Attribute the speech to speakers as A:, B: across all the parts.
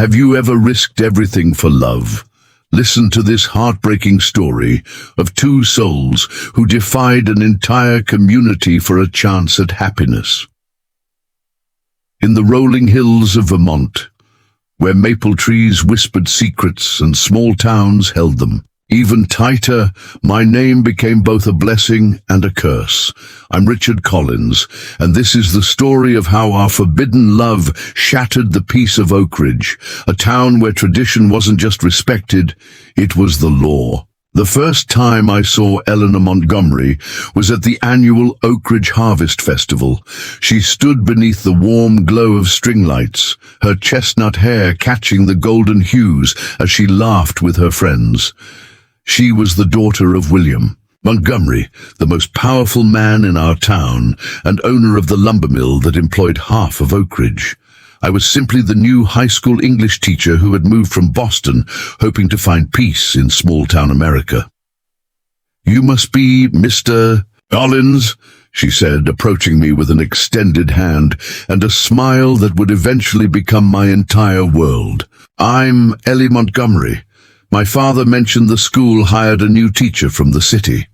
A: Have you ever risked everything for love? Listen to this heartbreaking story of two souls who defied an entire community for a chance at happiness. In the rolling hills of Vermont, where maple trees whispered secrets and small towns held them even tighter, my name became both a blessing and a curse. I'm Richard Collins, and this is the story of how our forbidden love shattered the peace of Oak Ridge, a town where tradition wasn't just respected, it was the law. The first time I saw Eleanor Montgomery was at the annual Oak Ridge Harvest Festival. She stood beneath the warm glow of string lights, her chestnut hair catching the golden hues as she laughed with her friends. She was the daughter of William Montgomery, the most powerful man in our town and owner of the lumber mill that employed half of Oak Ridge. I was simply the new high school English teacher who had moved from Boston, hoping to find peace in small-town America. "You must be Mr. Collins," she said, approaching me with an extended hand and a smile that would eventually become my entire world. "I'm Ellie Montgomery. My father mentioned the school hired a new teacher from the city."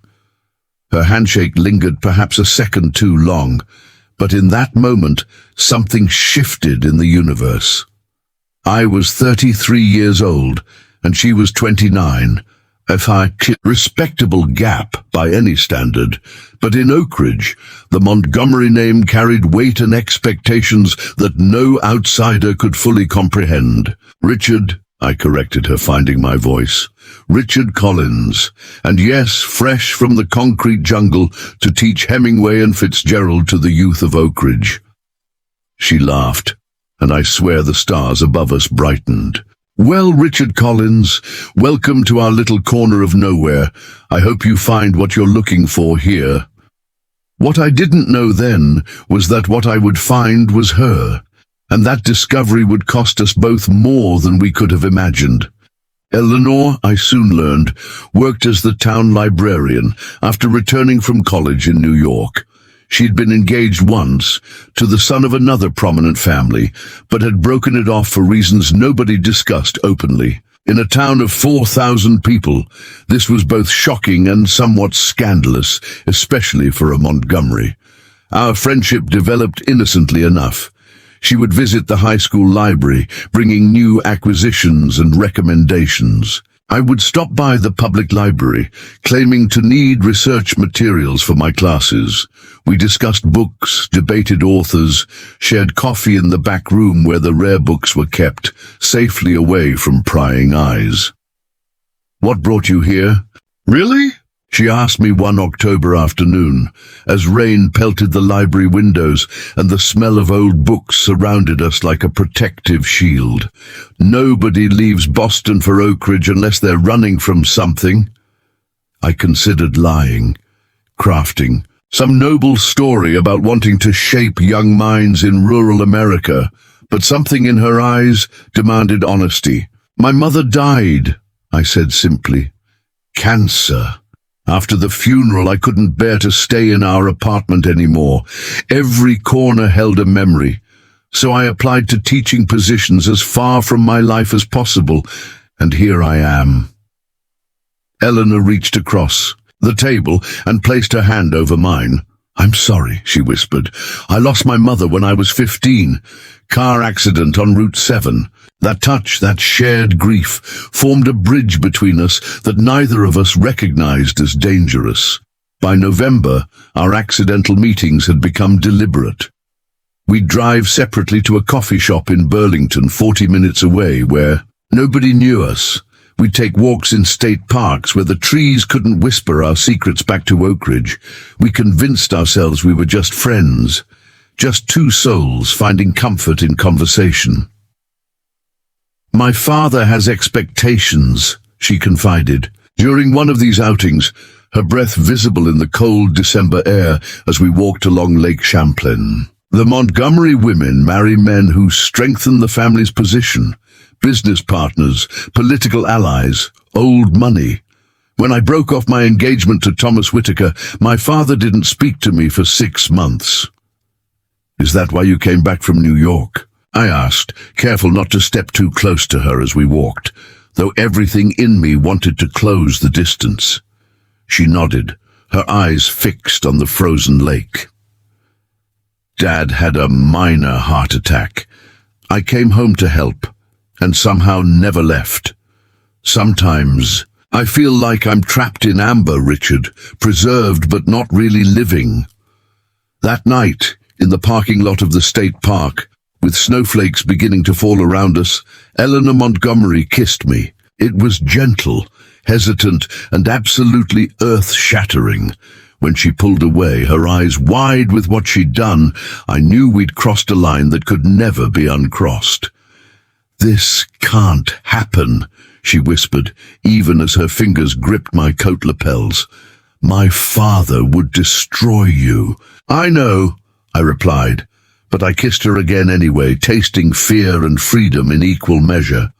A: Her handshake lingered perhaps a second too long, but in that moment, something shifted in the universe. I was 33 years old, and she was 29, a respectable gap by any standard. But in Oak Ridge, the Montgomery name carried weight and expectations that no outsider could fully comprehend. "Richard," I corrected her, finding my voice. "Richard Collins, and yes, fresh from the concrete jungle to teach Hemingway and Fitzgerald to the youth of Oak Ridge." She laughed, and I swear the stars above us brightened. "Well, Richard Collins, welcome to our little corner of nowhere. I hope you find what you're looking for here." What I didn't know then was that what I would find was her, and that discovery would cost us both more than we could have imagined. Eleanor, I soon learned, worked as the town librarian after returning from college in New York. She'd been engaged once to the son of another prominent family, but had broken it off for reasons nobody discussed openly. In a town of 4,000 people, this was both shocking and somewhat scandalous, especially for a Montgomery. Our friendship developed innocently enough. She would visit the high school library, bringing new acquisitions and recommendations. I would stop by the public library, claiming to need research materials for my classes. We discussed books, debated authors, shared coffee in the back room where the rare books were kept, safely away from prying eyes. "What brought you here?" "Really?" she asked me one October afternoon, as rain pelted the library windows and the smell of old books surrounded us like a protective shield. "Nobody leaves Boston for Oak Ridge unless they're running from something." I considered lying, crafting some noble story about wanting to shape young minds in rural America, but something in her eyes demanded honesty. "My mother died," I said simply. "Cancer. After the funeral, I couldn't bear to stay in our apartment anymore. Every corner held a memory. So I applied to teaching positions as far from my life as possible, and here I am." Eleanor reached across the table and placed her hand over mine. "I'm sorry," she whispered. "I lost my mother when I was 15. Car accident on Route 7. That touch, that shared grief, formed a bridge between us that neither of us recognized as dangerous. By November, our accidental meetings had become deliberate. We'd drive separately to a coffee shop in Burlington, 40 minutes away, where nobody knew us. We'd take walks in state parks where the trees couldn't whisper our secrets back to Oak Ridge. We convinced ourselves we were just friends, just two souls finding comfort in conversation. "My father has expectations," she confided. During one of these outings, her breath visible in the cold December air as we walked along Lake Champlain. "The Montgomery women marry men who strengthen the family's position. Business partners, political allies, old money. When I broke off my engagement to Thomas Whitaker, my father didn't speak to me for 6 months." "Is that why you came back from New York?" I asked, careful not to step too close to her as we walked, though everything in me wanted to close the distance. She nodded, her eyes fixed on the frozen lake. Dad had a minor heart attack. I came home to help, and somehow never left. Sometimes I feel like I'm trapped in amber, Richard, preserved but not really living. That night, in the parking lot of the state park, with snowflakes beginning to fall around us, Eleanor Montgomery kissed me. It was gentle, hesitant, and absolutely earth-shattering. When she pulled away, her eyes wide with what she'd done, I knew we'd crossed a line that could never be uncrossed. "This can't happen," she whispered, even as her fingers gripped my coat lapels. "My father would destroy you." "I know," I replied, but I kissed her again anyway, tasting fear and freedom in equal measure.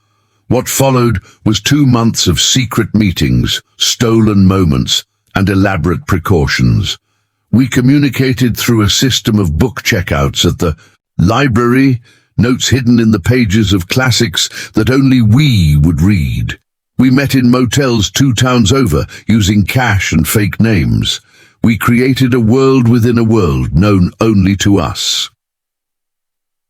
A: What followed was 2 months of secret meetings, stolen moments, and elaborate precautions. We communicated through a system of book checkouts at the library, notes hidden in the pages of classics that only we would read. We met in motels 2 towns over, using cash and fake names. We created a world within a world known only to us.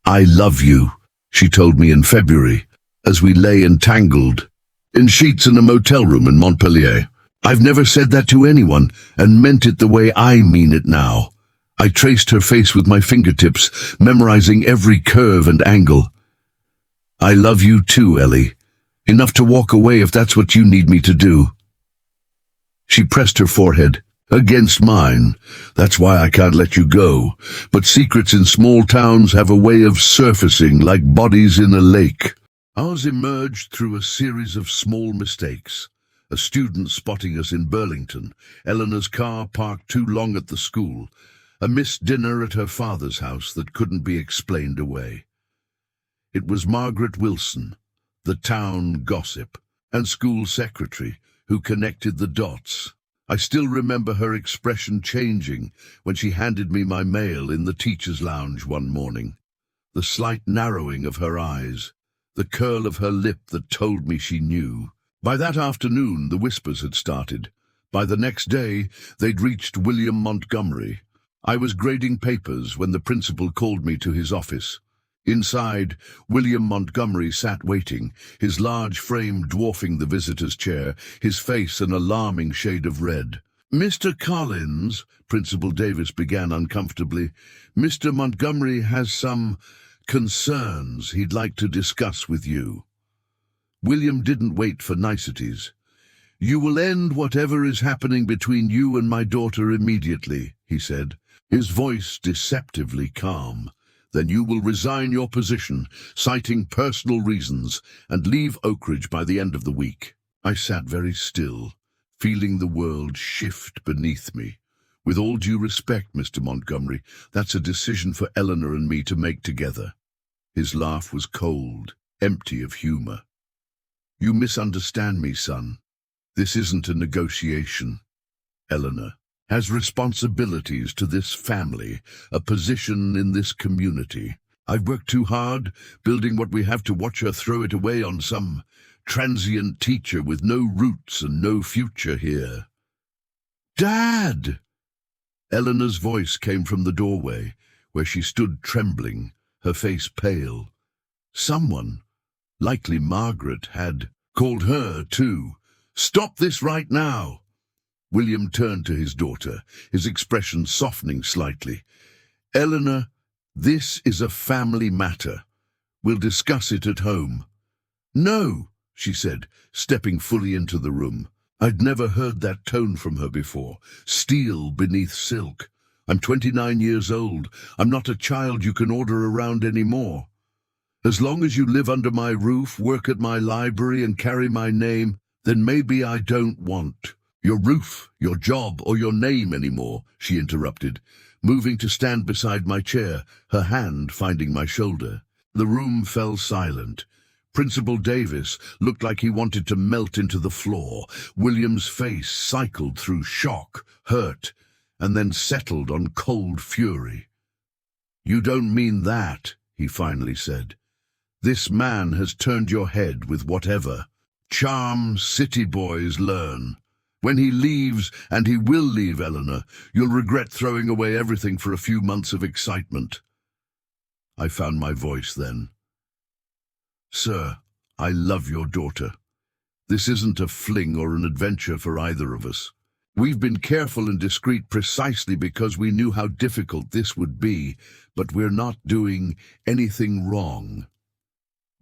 A: "I love you," she told me in February, as we lay entangled in sheets in a motel room in Montpellier. "I've never said that to anyone, and meant it the way I mean it now." I traced her face with my fingertips, memorizing every curve and angle. "I love you too, Ellie. Enough to walk away if that's what you need me to do." She pressed her forehead against mine. "That's why I can't let you go. But secrets in small towns have a way of surfacing like bodies in a lake." Ours emerged through a series of small mistakes. A student spotting us in Burlington, Eleanor's car parked too long at the school, a missed dinner at her father's house that couldn't be explained away. It was Margaret Wilson, the town gossip and school secretary, who connected the dots. I still remember her expression changing when she handed me my mail in the teacher's lounge one morning. The slight narrowing of her eyes, the curl of her lip that told me she knew. By that afternoon, the whispers had started. By the next day, they'd reached William Montgomery. I was grading papers when the principal called me to his office. Inside, William Montgomery sat waiting, his large frame dwarfing the visitor's chair, his face an alarming shade of red. "Mr. Collins," Principal Davis began uncomfortably, "Mr. Montgomery has some concerns he'd like to discuss with you." William didn't wait for niceties. "You will end whatever is happening between you and my daughter immediately," he said, his voice deceptively calm. "Then you will resign your position, citing personal reasons, and leave Oak Ridge by the end of the week." I sat very still, feeling the world shift beneath me. "With all due respect, Mr. Montgomery, that's a decision for Eleanor and me to make together." His laugh was cold, empty of humor. "You misunderstand me, son. This isn't a negotiation. Eleanor has responsibilities to this family, a position in this community. I've worked too hard, building what we have, to watch her throw it away on some transient teacher with no roots and no future here." "Dad!" Eleanor's voice came from the doorway, where she stood trembling, her face pale. Someone, likely Margaret, had called her too. "Stop this right now!" William turned to his daughter, his expression softening slightly. "Eleanor, this is a family matter. We'll discuss it at home." "No," she said, stepping fully into the room. I'd never heard that tone from her before. Steel beneath silk. "I'm 29 years old. I'm not a child you can order around anymore. As long as you live under my roof, work at my library, and carry my name, then maybe I don't want your roof, your job, or your name anymore," she interrupted, moving to stand beside my chair, her hand finding my shoulder. The room fell silent. Principal Davis looked like he wanted to melt into the floor. William's face cycled through shock, hurt, and then settled on cold fury. "You don't mean that," he finally said. "This man has turned your head with whatever charm city boys learn. When he leaves, and he will leave, Eleanor, you'll regret throwing away everything for a few months of excitement." I found my voice then. "Sir, I love your daughter. This isn't a fling or an adventure for either of us. We've been careful and discreet precisely because we knew how difficult this would be, but we're not doing anything wrong."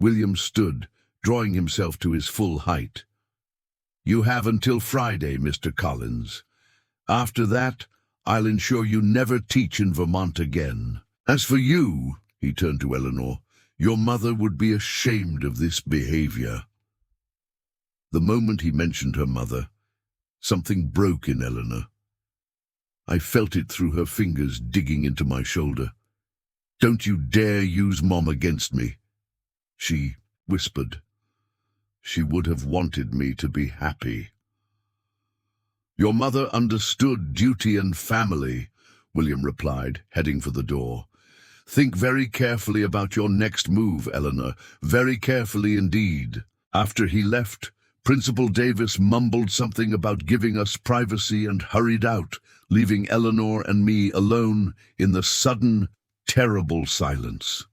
A: William stood, drawing himself to his full height. "You have until Friday, Mr. Collins. After that, I'll ensure you never teach in Vermont again. As for you," he turned to Eleanor, "your mother would be ashamed of this behavior." The moment he mentioned her mother, something broke in Eleanor. I felt it through her fingers digging into my shoulder. "Don't you dare use Mom against me," she whispered. She would have wanted me to be happy. "Your mother understood duty and family," William replied, heading for the door. "Think very carefully about your next move, Eleanor, very carefully indeed." After he left, Principal Davis mumbled something about giving us privacy and hurried out, leaving Eleanor and me alone in the sudden, terrible silence.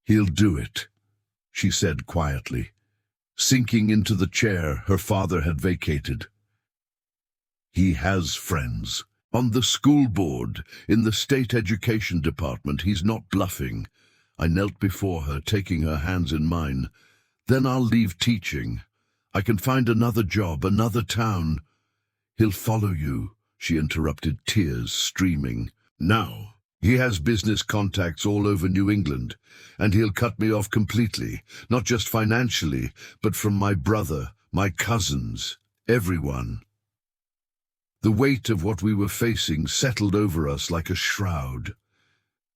A: "He'll do it," she said quietly, sinking into the chair her father had vacated. "He has friends. On the school board, in the state education department, he's not bluffing." I knelt before her, taking her hands in mine. "Then I'll leave teaching. I can find another job, another town." "He'll follow you," she interrupted, tears streaming. "Now, he has business contacts all over New England, and he'll cut me off completely, not just financially, but from my brother, my cousins, everyone." The weight of what we were facing settled over us like a shroud.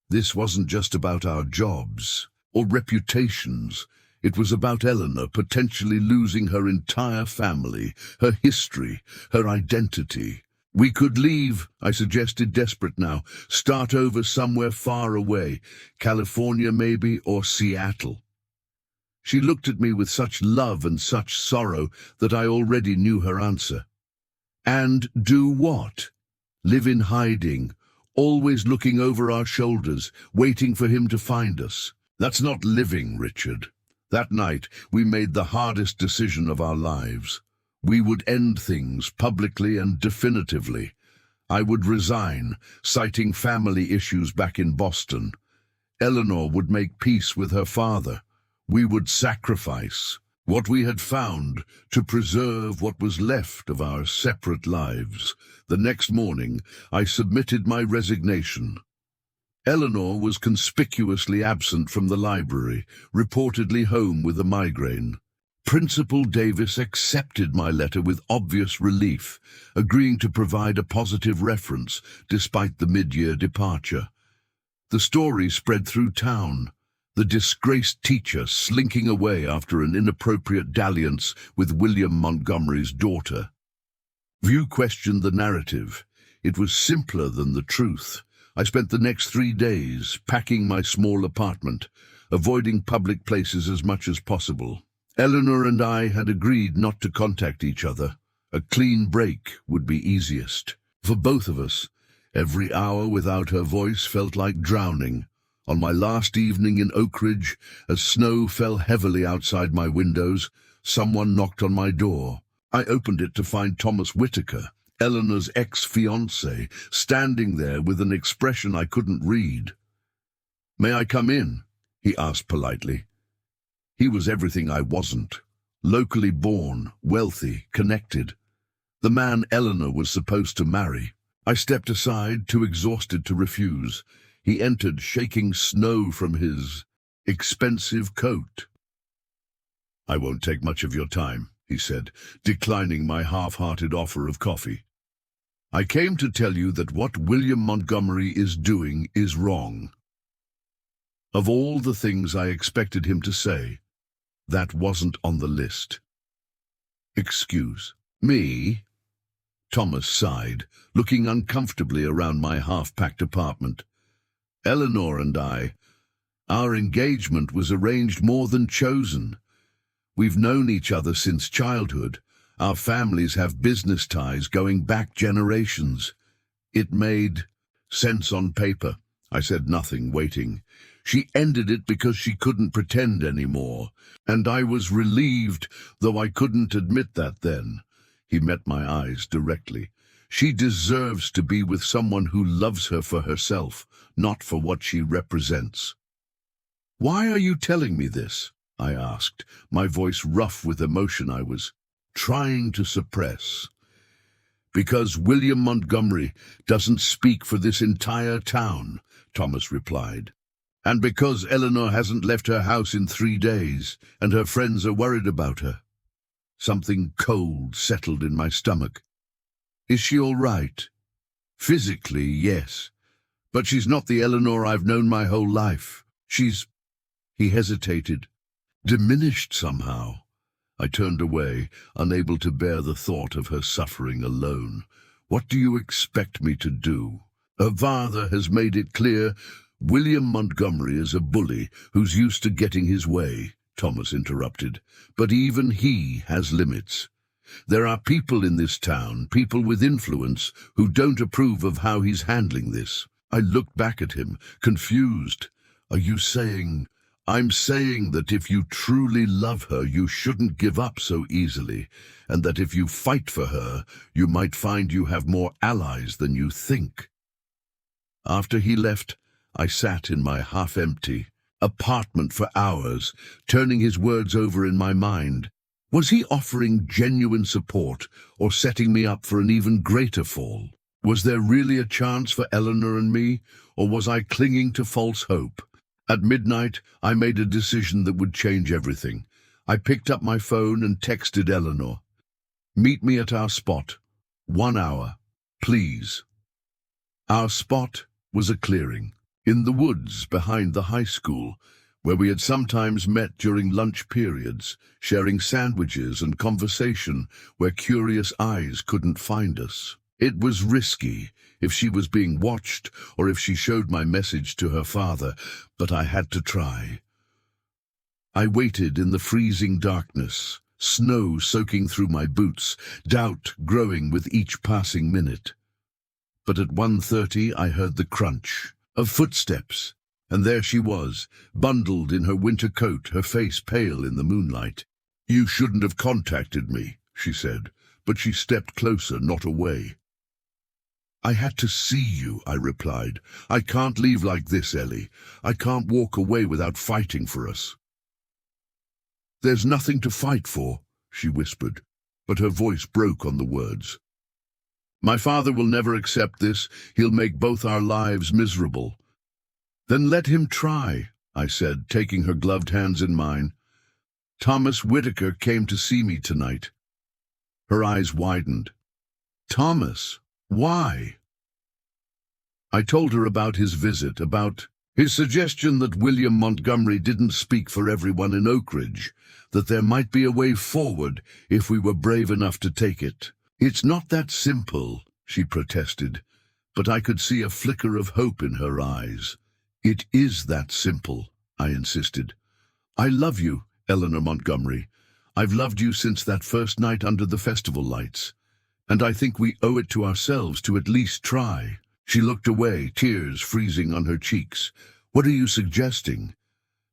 A: This wasn't just about our jobs or reputations. It was about Eleanor potentially losing her entire family, her history, her identity. "We could leave," I suggested, desperate now. "Start over somewhere far away, California maybe, or Seattle." She looked at me with such love and such sorrow that I already knew her answer. "And do what? Live in hiding, always looking over our shoulders, waiting for him to find us? That's not living, Richard." That night, we made the hardest decision of our lives. We would end things publicly and definitively. I would resign, citing family issues back in Boston. Eleanor would make peace with her father. We would sacrifice what we had found to preserve what was left of our separate lives. The next morning, I submitted my resignation. Eleanor was conspicuously absent from the library, reportedly home with a migraine. Principal Davis accepted my letter with obvious relief, agreeing to provide a positive reference despite the mid-year departure. The story spread through town, the disgraced teacher slinking away after an inappropriate dalliance with William Montgomery's daughter. Few questioned the narrative. It was simpler than the truth. I spent the next 3 days packing my small apartment, avoiding public places as much as possible. Eleanor and I had agreed not to contact each other. A clean break would be easiest. For both of us, every hour without her voice felt like drowning. On my last evening in Oak Ridge, as snow fell heavily outside my windows, someone knocked on my door. I opened it to find Thomas Whitaker, Eleanor's ex-fiancé, standing there with an expression I couldn't read. "May I come in?" he asked politely. He was everything I wasn't. Locally born, wealthy, connected. The man Eleanor was supposed to marry. I stepped aside, too exhausted to refuse. He entered, shaking snow from his expensive coat. "I won't take much of your time," he said, declining my half-hearted offer of coffee. "I came to tell you that what William Montgomery is doing is wrong." Of all the things I expected him to say, that wasn't on the list. "Excuse me?" Thomas sighed, looking uncomfortably around my half-packed apartment. "Eleanor and I, Our engagement was arranged more than chosen. We've known each other since childhood. Our families have business ties going back generations. It made sense on paper. I said nothing, waiting. She ended it because she couldn't pretend anymore, and I was relieved, though I couldn't admit that then. He met my eyes directly. She deserves to be with someone who loves her for herself, not for what she represents. "Why are you telling me this?" I asked, my voice rough with emotion I was trying to suppress. "Because William Montgomery doesn't speak for this entire town," Thomas replied. "And because Eleanor hasn't left her house in 3 days, and her friends are worried about her." Something cold settled in my stomach. "Is she all right?" "Physically, yes. But she's not the Eleanor I've known my whole life. She's—" He hesitated. Diminished somehow. I turned away, unable to bear the thought of her suffering alone. "What do you expect me to do? Her father has made it clear William Montgomery is a bully who's used to getting his way," Thomas interrupted. "But even he has limits. There are people in this town, people with influence, who don't approve of how he's handling this." I looked back at him, confused. "Are you saying—" "I'm saying that if you truly love her, you shouldn't give up so easily, and that if you fight for her, you might find you have more allies than you think." After he left, I sat in my half-empty apartment for hours, turning his words over in my mind. Was he offering genuine support or setting me up for an even greater fall? Was there really a chance for Eleanor and me, or was I clinging to false hope? At midnight, I made a decision that would change everything. I picked up my phone and texted Eleanor. "Meet me at our spot. 1 hour, please." Our spot was a clearing, in the woods behind the high school, where we had sometimes met during lunch periods, sharing sandwiches and conversation where curious eyes couldn't find us. It was risky, if she was being watched or if she showed my message to her father, but I had to try. I waited in the freezing darkness, snow soaking through my boots, doubt growing with each passing minute. But at 1:30 I heard the crunch of footsteps, and there she was, bundled in her winter coat, her face pale in the moonlight. "You shouldn't have contacted me," she said, but she stepped closer, not away. "I had to see you," I replied. "I can't leave like this, Ellie. I can't walk away without fighting for us." "There's nothing to fight for," she whispered, but her voice broke on the words. "My father will never accept this. He'll make both our lives miserable." "Then let him try," I said, taking her gloved hands in mine. "Thomas Whitaker came to see me tonight." Her eyes widened. "Thomas? Why?" I told her about his visit, about his suggestion that William Montgomery didn't speak for everyone in Oak Ridge, that there might be a way forward if we were brave enough to take it. "It's not that simple," she protested, but I could see a flicker of hope in her eyes. "It is that simple," I insisted. "I love you, Eleanor Montgomery. I've loved you since that first night under the festival lights. And I think we owe it to ourselves to at least try." She looked away, tears freezing on her cheeks. "What are you suggesting?"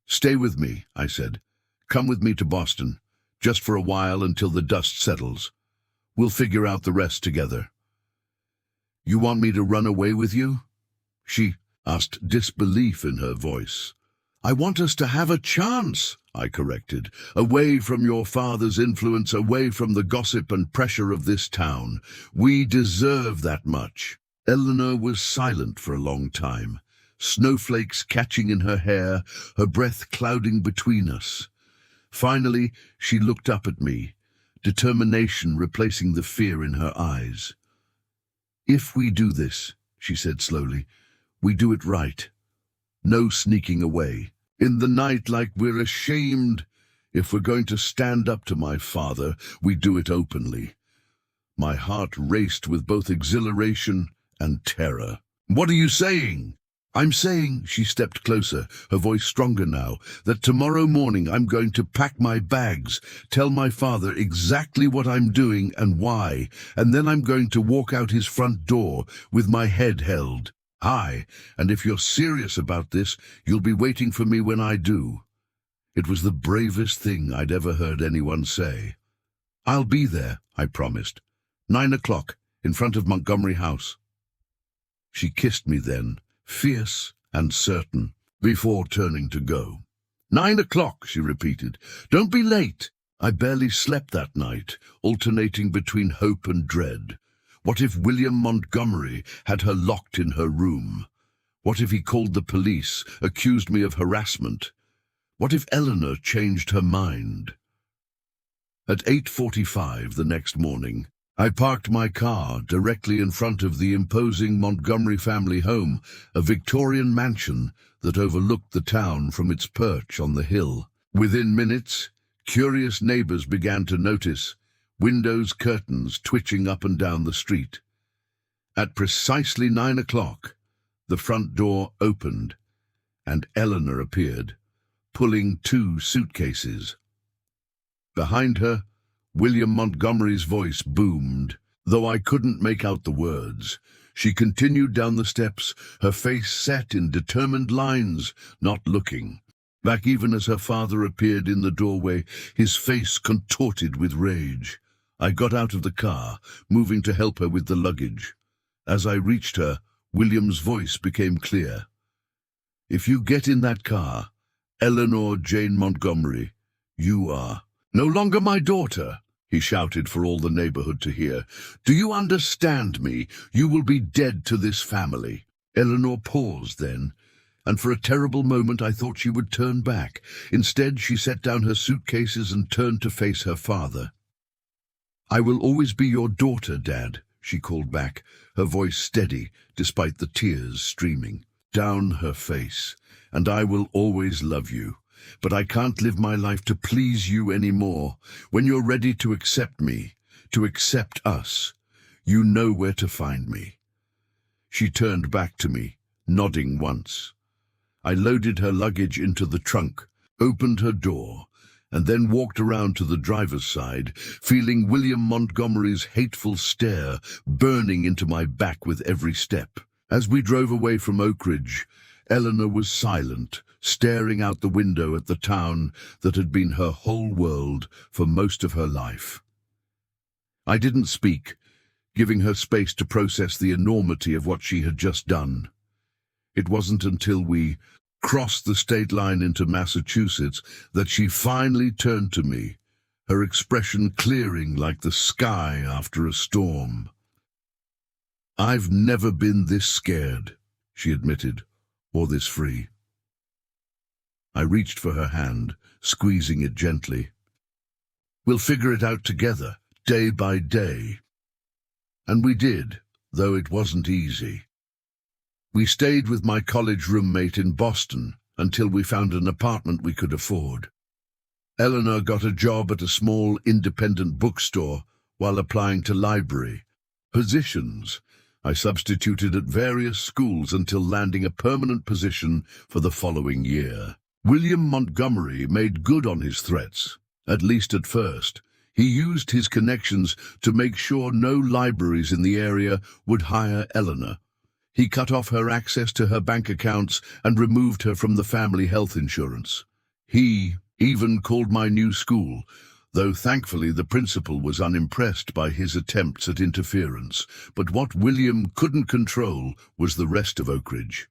A: "Stay with me," I said. "Come with me to Boston, just for a while until the dust settles. We'll figure out the rest together." "You want me to run away with you?" She asked, disbelief in her voice. "I want us to have a chance," I corrected. "Away from your father's influence, away from the gossip and pressure of this town. We deserve that much." Eleanor was silent for a long time, snowflakes catching in her hair, her breath clouding between us. Finally, she looked up at me, determination replacing the fear in her eyes. "If we do this," she said slowly, "we do it right. No sneaking away. In the night like we're ashamed. If we're going to stand up to my father, we do it openly." My heart raced with both exhilaration and terror. "What are you saying?" I'm saying," she stepped closer, her voice stronger now, "that tomorrow morning I'm going to pack my bags, tell my father exactly what I'm doing and why, and then I'm going to walk out his front door with my head held high, and if you're serious about this, you'll be waiting for me when I do." It was the bravest thing I'd ever heard anyone say. "I'll be there," I promised. 9 o'clock, in front of Montgomery House. She kissed me then, fierce and certain, before turning to go. 9 o'clock, she repeated. "Don't be late." I barely slept that night, alternating between hope and dread. What if William Montgomery had her locked in her room? What if he called the police, accused me of harassment? What if Eleanor changed her mind? At 8:45 the next morning, I parked my car directly in front of the imposing Montgomery family home, a Victorian mansion that overlooked the town from its perch on the hill. Within minutes, curious neighbors began to notice windows' curtains twitching up and down the street. At precisely 9 o'clock, the front door opened, and Eleanor appeared, pulling 2 suitcases. Behind her, William Montgomery's voice boomed, though I couldn't make out the words. She continued down the steps, her face set in determined lines, not looking back even as her father appeared in the doorway, his face contorted with rage. I got out of the car, moving to help her with the luggage. As I reached her, William's voice became clear. "If you get in that car, Eleanor Jane Montgomery, you are no longer my daughter," he shouted for all the neighborhood to hear. "Do you understand me? You will be dead to this family." Eleanor paused then, and for a terrible moment I thought she would turn back. Instead, she set down her suitcases and turned to face her father. "I will always be your daughter, Dad," she called back, her voice steady despite the tears streaming down her face. "And I will always love you. But I can't live my life to please you anymore. When you're ready to accept me, to accept us, you know where to find me." She turned back to me, nodding once. I loaded her luggage into the trunk, opened her door, and then walked around to the driver's side, feeling William Montgomery's hateful stare burning into my back with every step. As we drove away from Oak Ridge, Eleanor was silent, staring out the window at the town that had been her whole world for most of her life. I didn't speak, giving her space to process the enormity of what she had just done. It wasn't until we crossed the state line into Massachusetts that she finally turned to me, her expression clearing like the sky after a storm. "I've never been this scared," she admitted, "or this free." I reached for her hand, squeezing it gently. "We'll figure it out together, day by day." And we did, though it wasn't easy. We stayed with my college roommate in Boston until we found an apartment we could afford. Eleanor got a job at a small independent bookstore while applying to library positions. I substituted at various schools until landing a permanent position for the following year. William Montgomery made good on his threats, at least at first. He used his connections to make sure no libraries in the area would hire Eleanor. He cut off her access to her bank accounts and removed her from the family health insurance. He even called my new school, though thankfully the principal was unimpressed by his attempts at interference. But what William couldn't control was the rest of Oak Ridge.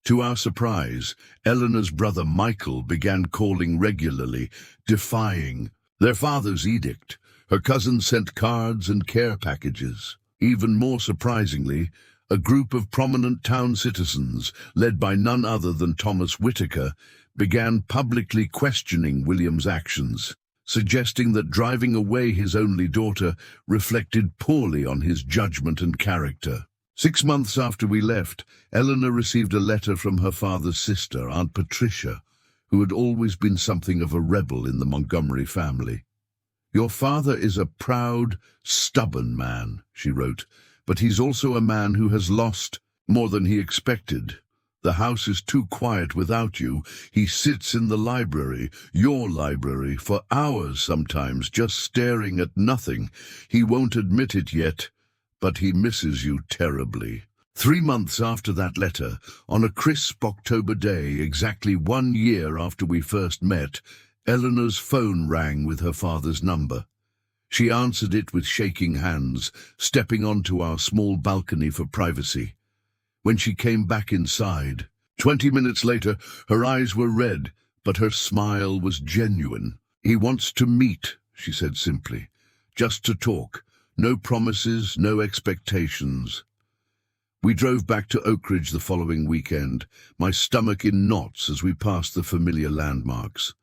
A: To our surprise, Eleanor's brother Michael began calling regularly, defying their father's edict. Her cousins sent cards and care packages. Even more surprisingly, a group of prominent town citizens, led by none other than Thomas Whitaker, began publicly questioning William's actions, suggesting that driving away his only daughter reflected poorly on his judgment and character. 6 months after we left, Eleanor received a letter from her father's sister, Aunt Patricia, who had always been something of a rebel in the Montgomery family. "Your father is a proud, stubborn man," she wrote, "but he's also a man who has lost more than he expected. The house is too quiet without you. He sits in the library, your library, for hours sometimes, just staring at nothing. He won't admit it yet, but he misses you terribly. 3 months after that letter, on a crisp October day, exactly 1 year after we first met, Eleanor's phone rang with her father's number. She answered it with shaking hands, stepping onto our small balcony for privacy. When she came back inside, 20 minutes later, her eyes were red, but her smile was genuine. "He wants to meet," she said simply. "Just to talk. No promises, no expectations." We drove back to Oakridge the following weekend, my stomach in knots as we passed the familiar landmarks.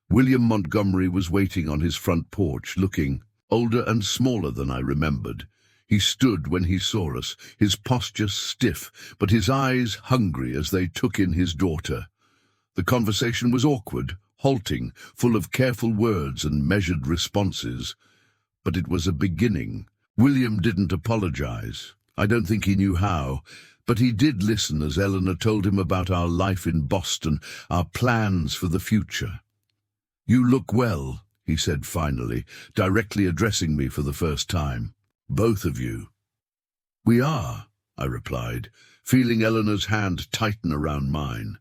A: William Montgomery was waiting on his front porch, looking older and smaller than I remembered. He stood when he saw us, his posture stiff, but his eyes hungry as they took in his daughter. The conversation was awkward, halting, full of careful words and measured responses. But it was a beginning. William didn't apologize. I don't think he knew how, but he did listen as Eleanor told him about our life in Boston, our plans for the future. "You look well," he said finally, directly addressing me for the first time. "Both of you." "We are," I replied, feeling Eleanor's hand tighten around mine.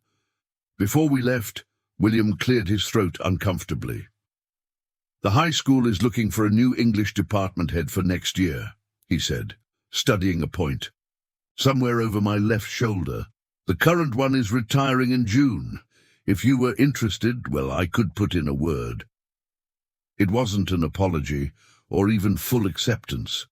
A: Before we left, William cleared his throat uncomfortably. "The high school is looking for a new English department head for next year," he said, studying a point. Somewhere over my left shoulder. "The current one is retiring in June. If you were interested, well, I could put in a word." It wasn't an apology, or even full acceptance.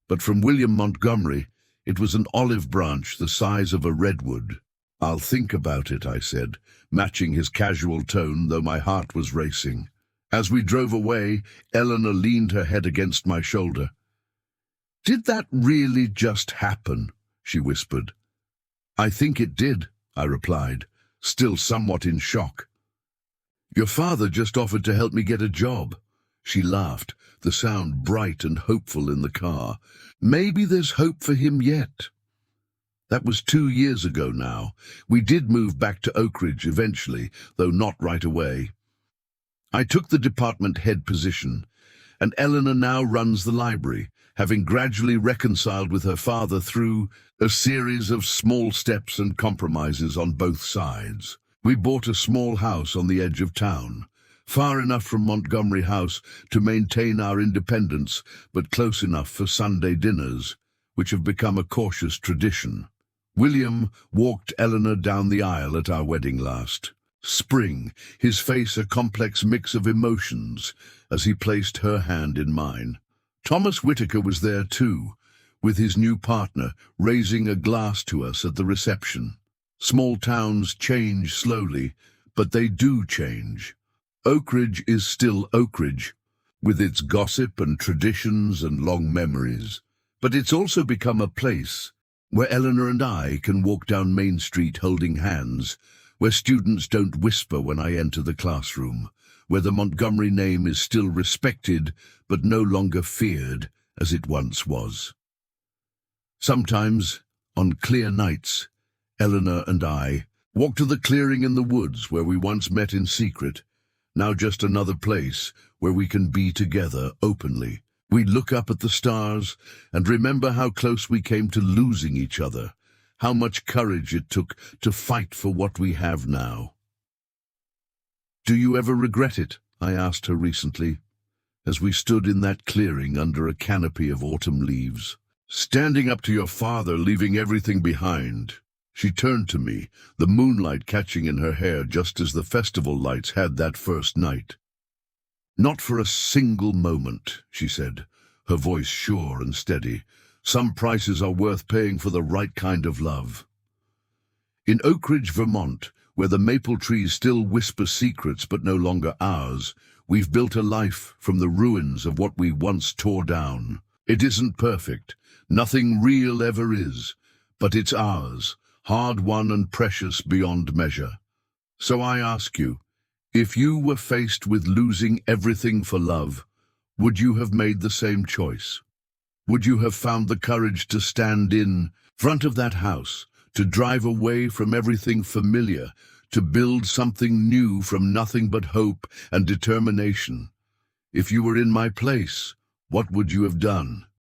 A: But from William Montgomery, it was an olive branch the size of a redwood. "I'll think about it," I said, matching his casual tone, though my heart was racing. As we drove away, Eleanor leaned her head against my shoulder. "Did that really just happen?" she whispered. "I think it did," I replied, still somewhat in shock. "Your father just offered to help me get a job." She laughed, the sound bright and hopeful in the car. "Maybe there's hope for him yet." That was 2 years ago now. We did move back to Oakridge eventually, though not right away. I took the department head position, and Eleanor now runs the library, having gradually reconciled with her father through a series of small steps and compromises on both sides. We bought a small house on the edge of town, far enough from Montgomery House to maintain our independence, but close enough for Sunday dinners, which have become a cautious tradition. William walked Eleanor down the aisle at our wedding last spring, his face a complex mix of emotions as he placed her hand in mine. Thomas Whitaker was there too, with his new partner, raising a glass to us at the reception. Small towns change slowly, but they do change. Oakridge is still Oakridge, with its gossip and traditions and long memories. But it's also become a place where Eleanor and I can walk down Main Street holding hands, where students don't whisper when I enter the classroom, where the Montgomery name is still respected but no longer feared as it once was. Sometimes, on clear nights, Eleanor and I walk to the clearing in the woods where we once met in secret, now just another place where we can be together openly. We look up at the stars and remember how close we came to losing each other, how much courage it took to fight for what we have now. "Do you ever regret it?" I asked her recently, as we stood in that clearing under a canopy of autumn leaves. "Standing up to your father, leaving everything behind." She turned to me, the moonlight catching in her hair just as the festival lights had that first night. "Not for a single moment," she said, her voice sure and steady. "Some prices are worth paying for the right kind of love." In Oakridge, Vermont, where the maple trees still whisper secrets but no longer ours, we've built a life from the ruins of what we once tore down. It isn't perfect, nothing real ever is, but it's ours, hard-won and precious beyond measure. So I ask you, if you were faced with losing everything for love, would you have made the same choice? Would you have found the courage to stand in front of that house, to drive away from everything familiar, to build something new from nothing but hope and determination. If you were in my place, what would you have done?